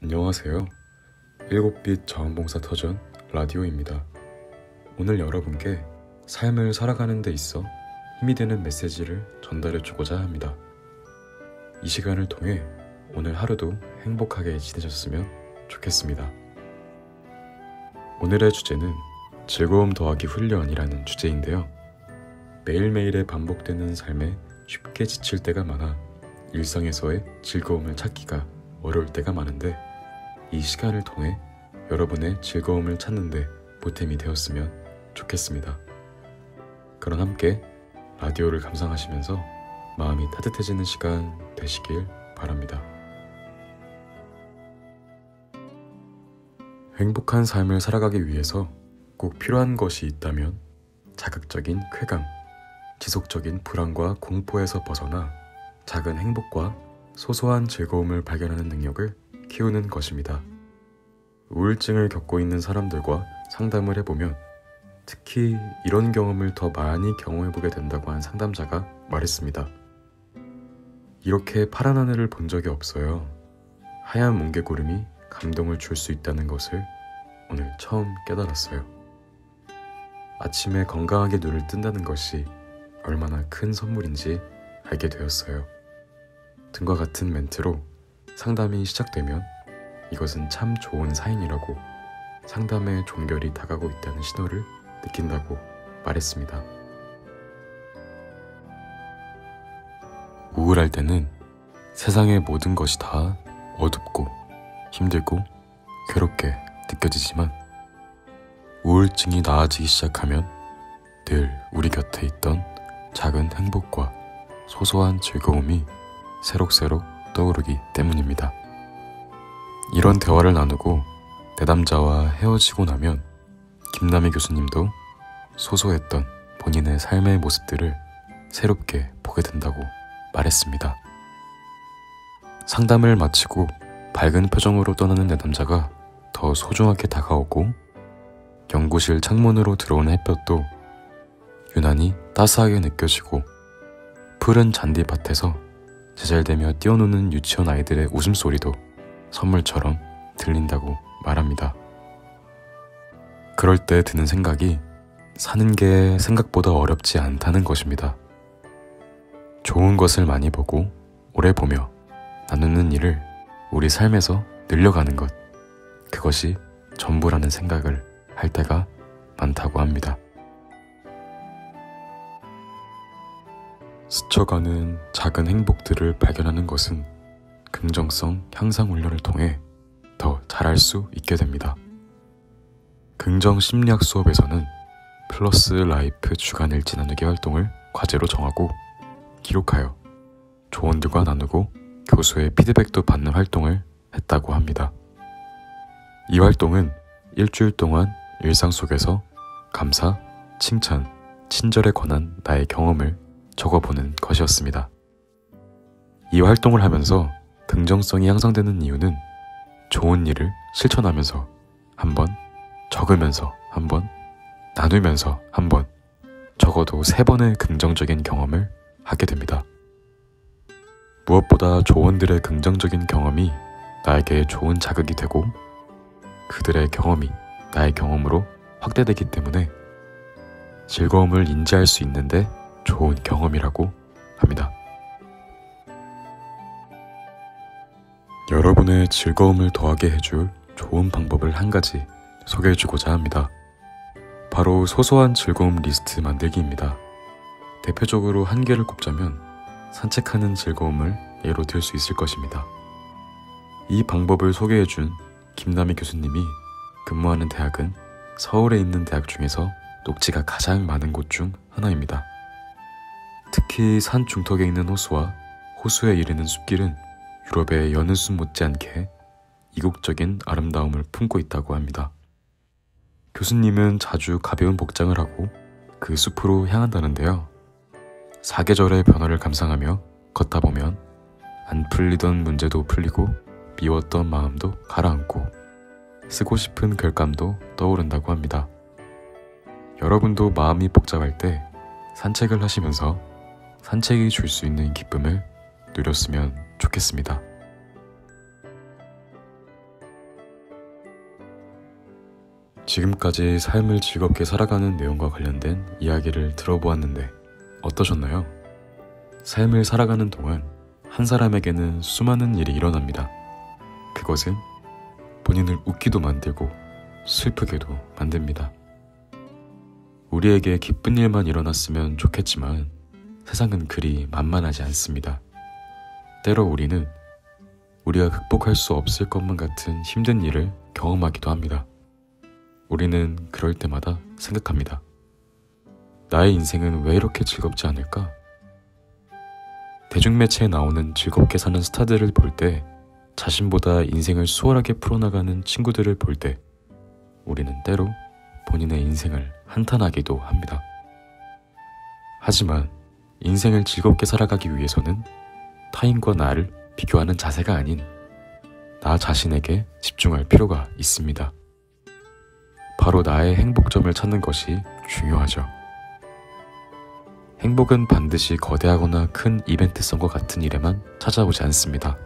안녕하세요. 7빛 자원봉사 터전 라디오입니다. 오늘 여러분께 삶을 살아가는 데 있어 힘이 되는 메시지를 전달해주고자 합니다. 이 시간을 통해 오늘 하루도 행복하게 지내셨으면 좋겠습니다. 오늘의 주제는 즐거움 더하기 훈련이라는 주제인데요. 매일매일에 반복되는 삶에 쉽게 지칠 때가 많아 일상에서의 즐거움을 찾기가 어려울 때가 많은데 이 시간을 통해 여러분의 즐거움을 찾는데 보탬이 되었으면 좋겠습니다. 그럼 함께 라디오를 감상하시면서 마음이 따뜻해지는 시간 되시길 바랍니다. 행복한 삶을 살아가기 위해서 꼭 필요한 것이 있다면 자극적인 쾌감, 지속적인 불안과 공포에서 벗어나 작은 행복과 소소한 즐거움을 발견하는 능력을 키우는 것입니다. 우울증을 겪고 있는 사람들과 상담을 해보면 특히 이런 경험을 더 많이 경험해보게 된다고 한 상담자가 말했습니다. 이렇게 파란 하늘을 본 적이 없어요. 하얀 뭉게구름이 감동을 줄 수 있다는 것을 오늘 처음 깨달았어요. 아침에 건강하게 눈을 뜬다는 것이 얼마나 큰 선물인지 알게 되었어요. 등과 같은 멘트로 상담이 시작되면 이것은 참 좋은 사인이라고 상담의 종결이 다가오고 있다는 신호를 느낀다고 말했습니다. 우울할 때는 세상의 모든 것이 다 어둡고 힘들고 괴롭게 느껴지지만 우울증이 나아지기 시작하면 늘 우리 곁에 있던 작은 행복과 소소한 즐거움이 새록새록 떠오르기 때문입니다. 이런 대화를 나누고 내담자와 헤어지고 나면 김남희 교수님도 소소했던 본인의 삶의 모습들을 새롭게 보게 된다고 말했습니다. 상담을 마치고 밝은 표정으로 떠나는 내담자가 더 소중하게 다가오고 연구실 창문으로 들어오는 햇볕도 유난히 따스하게 느껴지고 푸른 잔디밭에서 제잘되며 뛰어노는 유치원 아이들의 웃음소리도 선물처럼 들린다고 말합니다. 그럴 때 드는 생각이 사는 게 생각보다 어렵지 않다는 것입니다. 좋은 것을 많이 보고 오래 보며 나누는 일을 우리 삶에서 늘려가는 것, 그것이 전부라는 생각을 할 때가 많다고 합니다. 스쳐가는 작은 행복들을 발견하는 것은 긍정성 향상 훈련을 통해 더 잘할 수 있게 됩니다. 긍정 심리학 수업에서는 플러스 라이프 주간 일지 나누기 활동을 과제로 정하고 기록하여 조원들과 나누고 교수의 피드백도 받는 활동을 했다고 합니다. 이 활동은 일주일 동안 일상 속에서 감사, 칭찬, 친절에 관한 나의 경험을 적어보는 것이었습니다. 이 활동을 하면서 긍정성이 향상되는 이유는 좋은 일을 실천하면서 한번, 적으면서 한번, 나누면서 한번, 적어도 3번의 긍정적인 경험을 하게 됩니다. 무엇보다 조원들의 긍정적인 경험이 나에게 좋은 자극이 되고 그들의 경험이 나의 경험으로 확대되기 때문에 즐거움을 인지할 수 있는데 좋은 경험이라고 합니다. 여러분의 즐거움을 더하게 해줄 좋은 방법을 한 가지 소개해주고자 합니다. 바로 소소한 즐거움 리스트 만들기입니다. 대표적으로 한 개를 꼽자면 산책하는 즐거움을 예로 들 수 있을 것입니다. 이 방법을 소개해준 김남희 교수님이 근무하는 대학은 서울에 있는 대학 중에서 녹지가 가장 많은 곳 중 하나입니다. 특히 산 중턱에 있는 호수와 호수에 이르는 숲길은 유럽의 여느 숲 못지않게 이국적인 아름다움을 품고 있다고 합니다. 교수님은 자주 가벼운 복장을 하고 그 숲으로 향한다는데요. 사계절의 변화를 감상하며 걷다 보면 안 풀리던 문제도 풀리고 미웠던 마음도 가라앉고 쓰고 싶은 글감도 떠오른다고 합니다. 여러분도 마음이 복잡할 때 산책을 하시면서 산책이 줄 수 있는 기쁨을 누렸으면 좋겠습니다. 지금까지 삶을 즐겁게 살아가는 내용과 관련된 이야기를 들어보았는데 어떠셨나요? 삶을 살아가는 동안 한 사람에게는 수많은 일이 일어납니다. 그것은 본인을 웃기도 만들고 슬프게도 만듭니다. 우리에게 기쁜 일만 일어났으면 좋겠지만 세상은 그리 만만하지 않습니다. 때로 우리는 우리가 극복할 수 없을 것만 같은 힘든 일을 경험하기도 합니다. 우리는 그럴 때마다 생각합니다. 나의 인생은 왜 이렇게 즐겁지 않을까? 대중매체에 나오는 즐겁게 사는 스타들을 볼 때, 자신보다 인생을 수월하게 풀어나가는 친구들을 볼 때, 우리는 때로 본인의 인생을 한탄하기도 합니다. 하지만 인생을 즐겁게 살아가기 위해서는 타인과 나를 비교하는 자세가 아닌 나 자신에게 집중할 필요가 있습니다. 바로 나의 행복점을 찾는 것이 중요하죠. 행복은 반드시 거대하거나 큰 이벤트성과 같은 일에만 찾아오지 않습니다.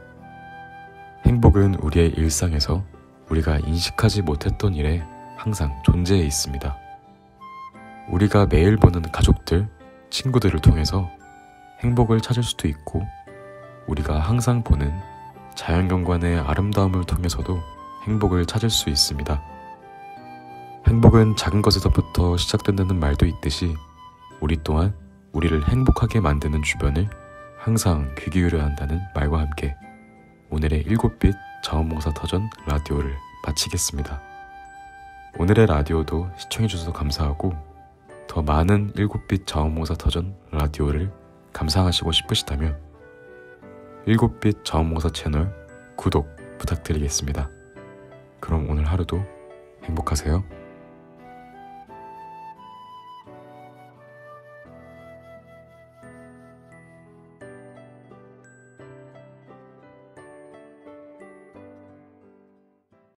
행복은 우리의 일상에서 우리가 인식하지 못했던 일에 항상 존재해 있습니다. 우리가 매일 보는 가족들, 친구들을 통해서 행복을 찾을 수도 있고, 우리가 항상 보는 자연경관의 아름다움을 통해서도 행복을 찾을 수 있습니다. 행복은 작은 것에서부터 시작된다는 말도 있듯이 우리 또한 우리를 행복하게 만드는 주변을 항상 귀 기울여야 한다는 말과 함께 오늘의 7빛 자원봉사터전 라디오를 마치겠습니다. 오늘의 라디오도 시청해주셔서 감사하고, 더 많은 7빛 자원봉사터전 라디오를 감상하시고 싶으시다면 7빛 자원봉사 채널 구독 부탁드리겠습니다. 그럼 오늘 하루도 행복하세요.